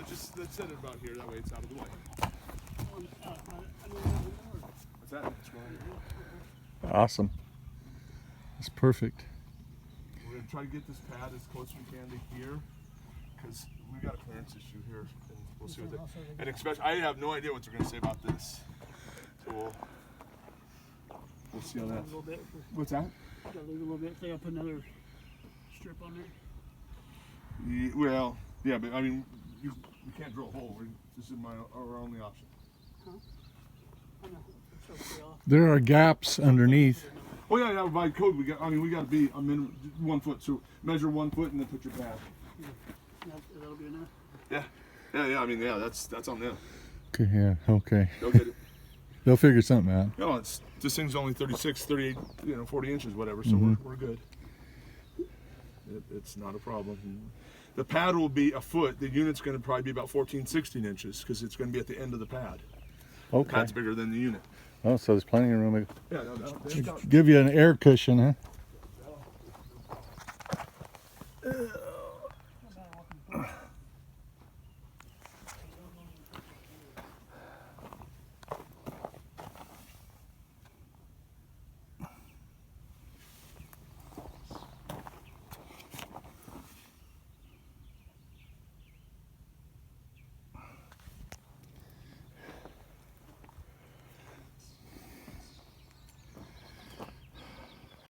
just let's set it about here. That way it's out of the way. What's that? Awesome. That's perfect. We're gonna try to get this pad as close as we can to here, because we've got a clearance issue here, and we'll see what they. And especially, I have no idea what they're gonna say about this. So we'll see on that. What's that? Gotta leave a little bit. They gotta put another strip on there. Yeah, well, yeah, but I mean, you can't drill a hole. This is our only option. Huh? I know. It's okay off. There are gaps underneath. Oh yeah, by code we got. I mean, we got to be a minimum 1 foot. So measure 1 foot and then put your pad. That'll be enough. Yeah. I mean, yeah, that's on them. Okay, yeah, okay. They'll get it. They'll figure something out. No, this thing's only 36, 38, 40 inches, whatever. So we're good. It's not a problem. The pad will be a foot. The unit's going to probably be about 14, 16 inches because it's going to be at the end of the pad. The Okay. pad's bigger than the unit. Oh, so there's plenty of room. Yeah, Give you an air cushion, huh?